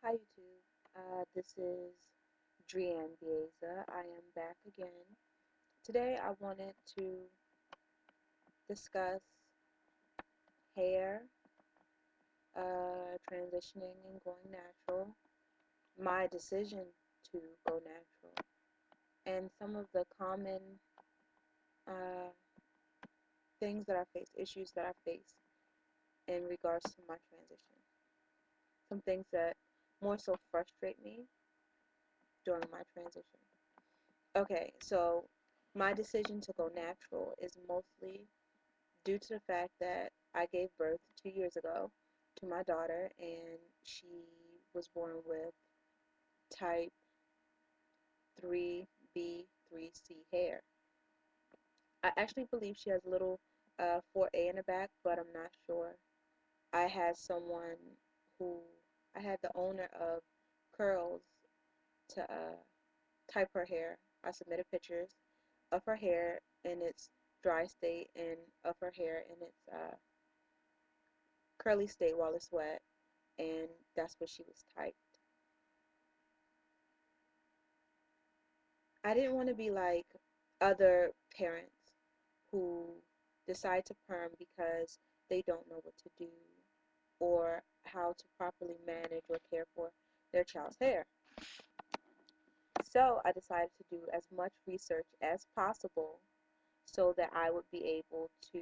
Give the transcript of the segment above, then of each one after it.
Hi YouTube. This is Drian Bieza. I am back again. Today I wanted to discuss hair, transitioning and going natural, my decision to go natural, and some of the common uh, things that I face, issues that I face in regards to my transition. Some things that more so frustrate me during my transition. Okay, so my decision to go natural is mostly due to the fact that I gave birth 2 years ago to my daughter, and she was born with type 3B, 3C hair. I actually believe she has a little 4A in the back, but I'm not sure. I had someone who, I had the owner of Curls to type her hair. I submitted pictures of her hair in its dry state and of her hair in its curly state while it's wet, and that's what she was typed. I didn't want to be like other parents who decide to perm because they don't know what to do or how to properly manage or care for their child's hair. So I decided to do as much research as possible so that I would be able to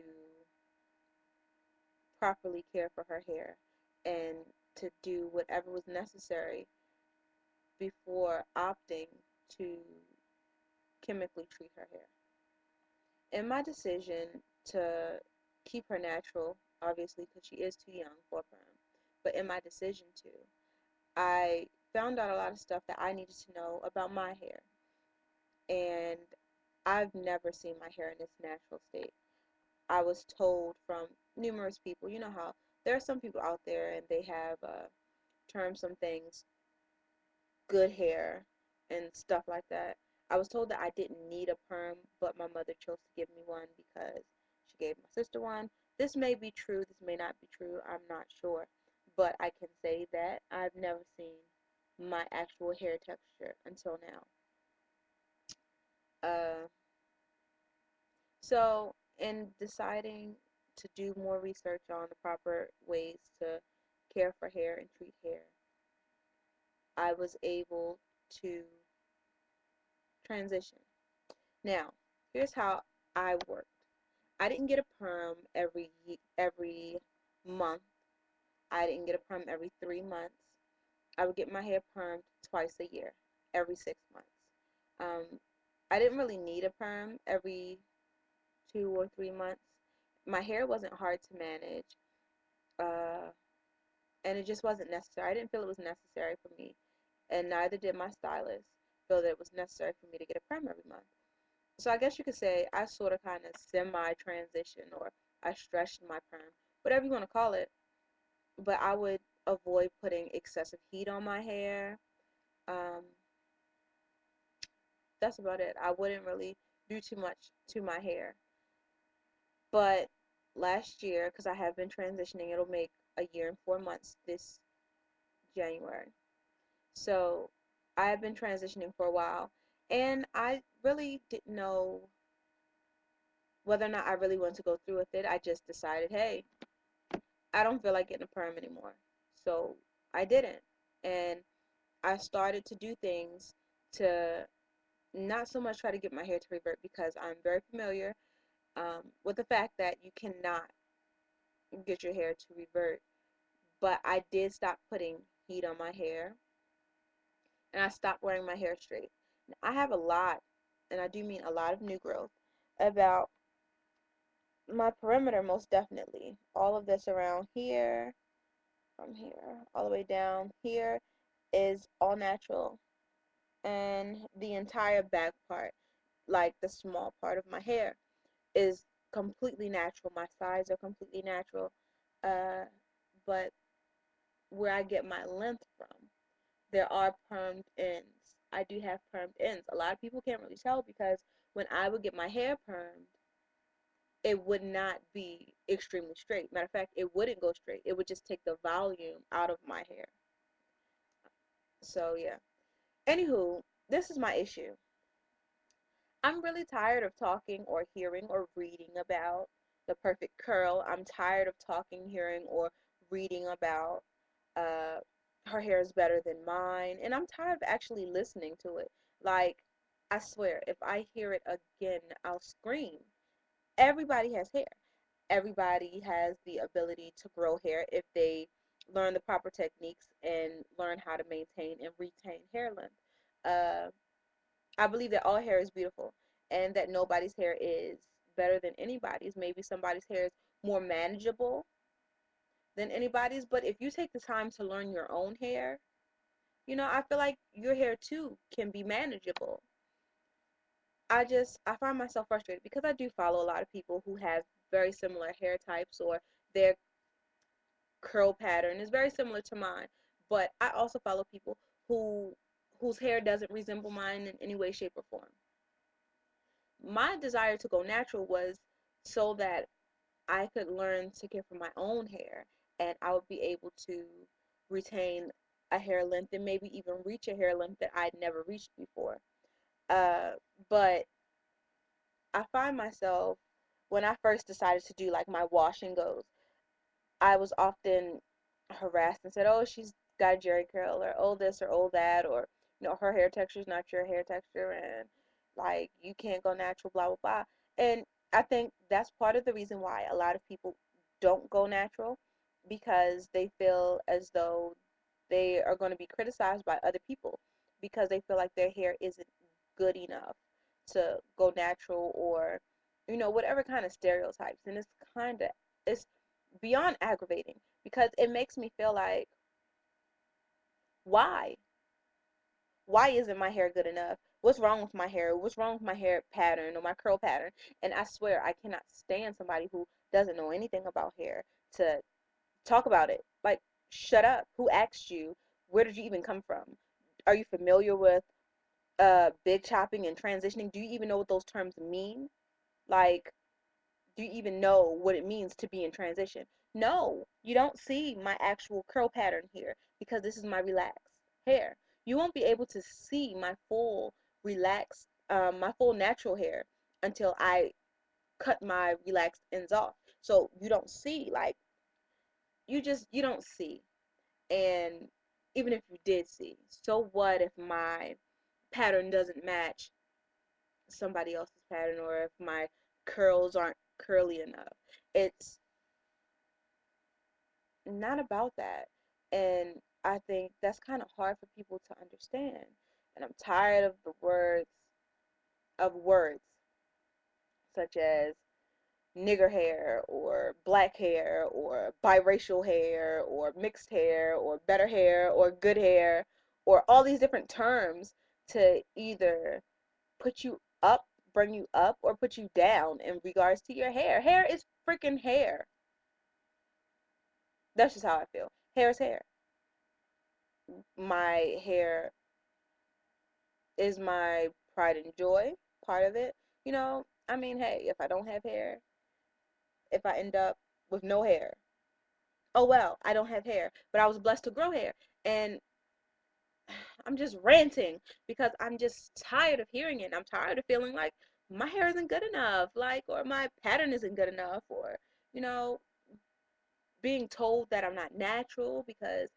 properly care for her hair and to do whatever was necessary before opting to chemically treat her hair. In my decision to keep her natural, obviously because she is too young for a perm, but in my decision to, I found out a lot of stuff that I needed to know about my hair. And I've never seen my hair in its natural state. I was told from numerous people, you know how there are some people out there and they have termed some things good hair and stuff like that. I was told that I didn't need a perm, but my mother chose to give me one because she gave my sister one. This may be true, this may not be true, I'm not sure. But I can say that I've never seen my actual hair texture until now. So, in deciding to do more research on the proper ways to care for hair and treat hair, I was able to transition. Now, here's how I worked. I didn't get a perm every month. I didn't get a perm every 3 months. I would get my hair permed twice a year, every 6 months. Um, I didn't really need a perm every 2 or 3 months. My hair wasn't hard to manage, uh, and it just wasn't necessary. I didn't feel it was necessary for me, and neither did my stylist feel that it was necessary for me to get a perm every month. So I guess you could say I sort of kind of semi-transition, or I stretched my perm, whatever you want to call it. But I would avoid putting excessive heat on my hair. Um, that's about it. I wouldn't really do too much to my hair. But last year, because I have been transitioning, it'll make a year and 4 months this January. So I have been transitioning for a while, and I really didn't know whether or not I really wanted to go through with it. I just decided, hey, I don't feel like getting a perm anymore. So I didn't. And I started to do things to not so much try to get my hair to revert, because I'm very familiar with the fact that you cannot get your hair to revert. But I did stop putting heat on my hair, and I stopped wearing my hair straight. Now, I have a lot, and I do mean a lot, of new growth about my perimeter, most definitely. All of this around here, from here all the way down here, is all natural, and the entire back part, like the small part of my hair, is completely natural. My sides are completely natural, uh, but where I get my length from, there are permed ends. I do have permed ends. A lot of people can't really tell, because when I would get my hair permed, it would not be extremely straight. Matter of fact, it wouldn't go straight. It would just take the volume out of my hair. So yeah. Anywho, this is my issue. I'm really tired of talking or hearing or reading about the perfect curl. I'm tired of talking, hearing, or reading about uh, her hair is better than mine. And I'm tired of actually listening to it. Like, I swear, if I hear it again, I'll scream. Everybody has hair. Everybody has the ability to grow hair if they learn the proper techniques and learn how to maintain and retain hair length. Uh, I believe that all hair is beautiful and that nobody's hair is better than anybody's. Maybe somebody's hair is more manageable than anybody's, but if you take the time to learn your own hair, I feel like your hair too can be manageable. I find myself frustrated because I do follow a lot of people who have very similar hair types, or their curl pattern is very similar to mine, but I also follow people whose hair doesn't resemble mine in any way, shape, or form. My desire to go natural was so that I could learn to care for my own hair, and I would be able to retain a hair length and maybe even reach a hair length that I'd never reached before. Uh, but I find myself, when I first decided to do like my wash and goes, I was often harassed and said, "Oh, she's got a Jerry curl," or "Oh, this," or "Oh, that," or her hair texture is not your hair texture, and like you can't go natural, blah blah blah. And I think that's part of the reason why a lot of people don't go natural, because they feel as though they are going to be criticized by other people because they feel like their hair isn't good enough to go natural, or whatever kind of stereotypes. And it's beyond aggravating because it makes me feel like, why? Why isn't my hair good enough? What's wrong with my hair? What's wrong with my hair pattern or my curl pattern? And I swear I cannot stand somebody who doesn't know anything about hair to talk about it. Like, shut up. Who asked you? Where did you even come from? Are you familiar with big chopping and transitioning? Do you even know what those terms mean? Like, do you even know what it means to be in transition? No, you don't see my actual curl pattern here because this is my relaxed hair. You won't be able to see my full relaxed, my full natural hair until I cut my relaxed ends off. So you don't see, like, you don't see. And even if you did see, so what if my pattern doesn't match somebody else's pattern, or if my curls aren't curly enough? It's not about that. And I think that's kind of hard for people to understand. And I'm tired of the words such as nigger hair or black hair or biracial hair or mixed hair or better hair or good hair, or all these different terms to either put you up, bring you up, or put you down in regards to your hair. Hair is freaking hair. That's just how I feel. Hair is hair. My hair is my pride and joy, part of it. I mean, hey, if I don't have hair, if I end up with no hair, oh well, I don't have hair, but I was blessed to grow hair. And I'm just ranting because I'm just tired of hearing it. I'm tired of feeling like my hair isn't good enough, like, or my pattern isn't good enough, or, you know, being told that I'm not natural because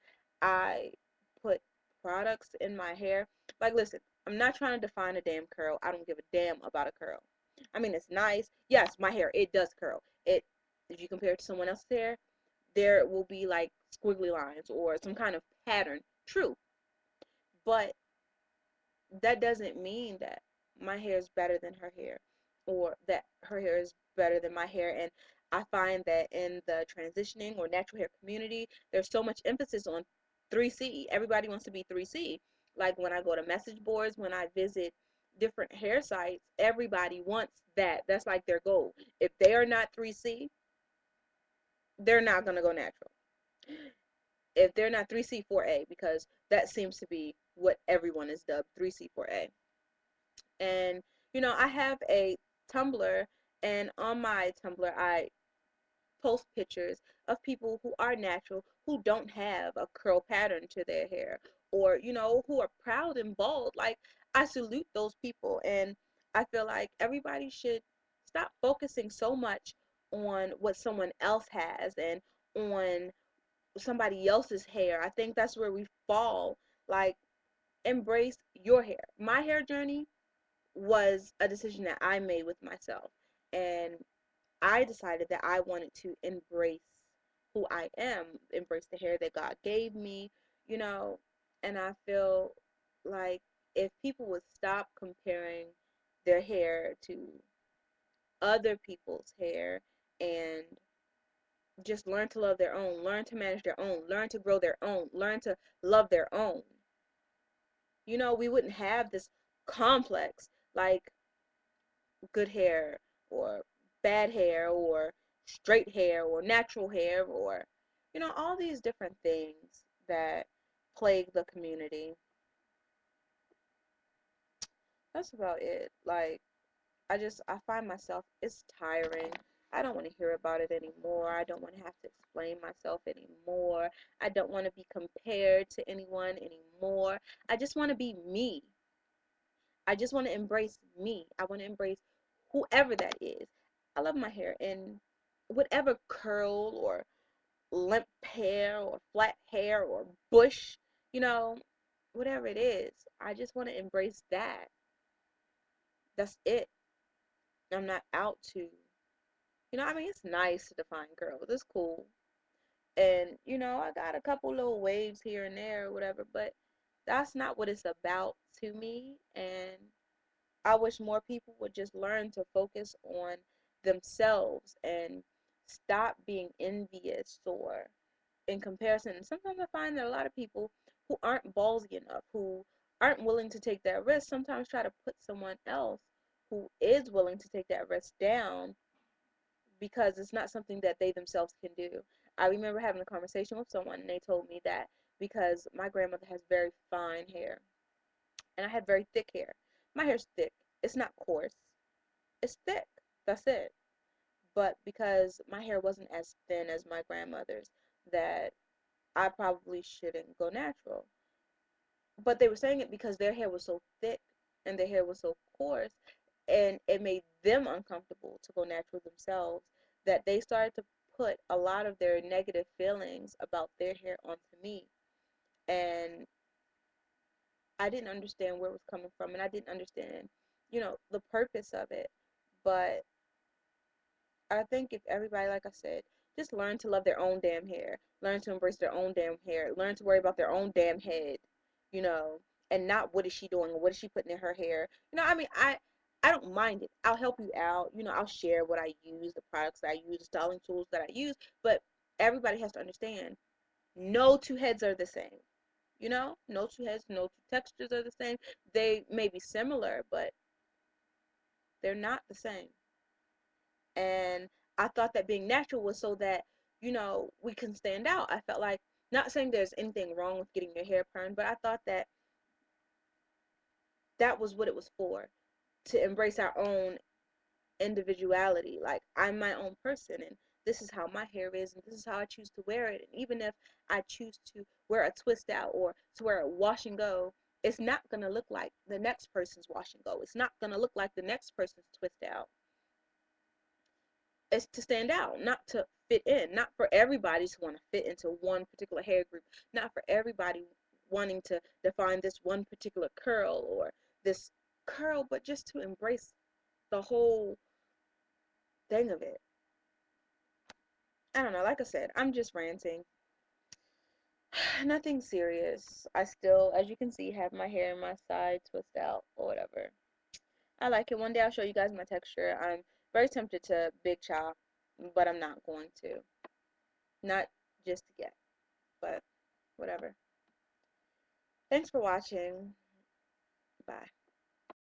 I put products in my hair. Like, listen, I'm not trying to define a damn curl. I don't give a damn about a curl. I mean, it's nice. Yes, my hair, it does curl. If you compare it to someone else's hair, there will be like squiggly lines or some kind of pattern. True. But that doesn't mean that my hair is better than her hair, or that her hair is better than my hair. And I find that in the transitioning or natural hair community, there's so much emphasis on 3C. Everybody wants to be 3C. Like, when I go to message boards, when I visit different hair sites, everybody wants that. That's like their goal. If they are not 3C, they're not going to go natural. If they're not 3C, 4A, because that seems to be what everyone is dubbed, 3C, 4A. And I have a Tumblr, and on my Tumblr I post pictures of people who are natural, who don't have a curl pattern to their hair, or, you know, who are proud and bold. Like, I salute those people. And I feel like everybody should stop focusing so much on what someone else has and on somebody else's hair. I think that's where we fall. Like, embrace your hair. My hair journey was a decision that I made with myself. And I decided that I wanted to embrace who I am, embrace the hair that God gave me, you know. And I feel like if people would stop comparing their hair to other people's hair and just learn to love their own, learn to manage their own, learn to grow their own, learn to love their own, you know, we wouldn't have this complex like good hair or bad hair or straight hair or natural hair or, you know, all these different things that plague the community. That's about it. Like, I find myself, it's tiring. I don't want to hear about it anymore. I don't want to have to explain myself anymore. I don't want to be compared to anyone anymore. I just want to be me. I just want to embrace me. I want to embrace whoever that is. I love my hair, and whatever curl or limp hair or flat hair or bush, you know, whatever it is, I just want to embrace that. That's it. I'm not out to, you know, I mean, it's nice to define curls. It's cool. And, you know, I got a couple little waves here and there or whatever, but that's not what it's about to me. And I wish more people would just learn to focus on themselves and stop being envious or in comparison. And sometimes I find that a lot of people who aren't ballsy enough, who aren't willing to take that risk, sometimes try to put someone else who is willing to take that risk down because it's not something that they themselves can do. I remember having a conversation with someone and they told me that because my grandmother has very fine hair and I had very thick hair. My hair's thick. It's not coarse. It's thick. That's it. But because my hair wasn't as thin as my grandmother's, that I probably shouldn't go natural. But they were saying it because their hair was so thick and their hair was so coarse, and it made them uncomfortable to go natural themselves, that they started to put a lot of their negative feelings about their hair onto me. And I didn't understand where it was coming from, and I didn't understand, you know, the purpose of it. But I think if everybody, like I said, just learn to love their own damn hair, learn to embrace their own damn hair, learn to worry about their own damn head, you know, and not what is she doing or what is she putting in her hair. You know, I mean, I don't mind it. I'll help you out. You know, I'll share what I use, the products that I use, the styling tools that I use, but everybody has to understand no two heads are the same. You know, no two heads, no two textures are the same. They may be similar, but they're not the same. And I thought that being natural was so that, you know, we can stand out. I felt like, not saying there's anything wrong with getting your hair permed, but I thought that that was what it was for, to embrace our own individuality. Like, I'm my own person, and this is how my hair is, and this is how I choose to wear it. And even if I choose to wear a twist out or to wear a wash and go, it's not going to look like the next person's wash and go. It's not going to look like the next person's twist out. It's to stand out, not to fit in, not for everybody to want to fit into one particular hair group, not for everybody wanting to define this one particular curl or this curl, but just to embrace the whole thing of it. I don't know, like I said, I'm just ranting. Nothing serious. I still, as you can see, have my hair in my side twist out or whatever. I like it. One day I'll show you guys my texture. I'm very tempted to big chop, but I'm not going to. Not just yet, but whatever. Thanks for watching. Bye.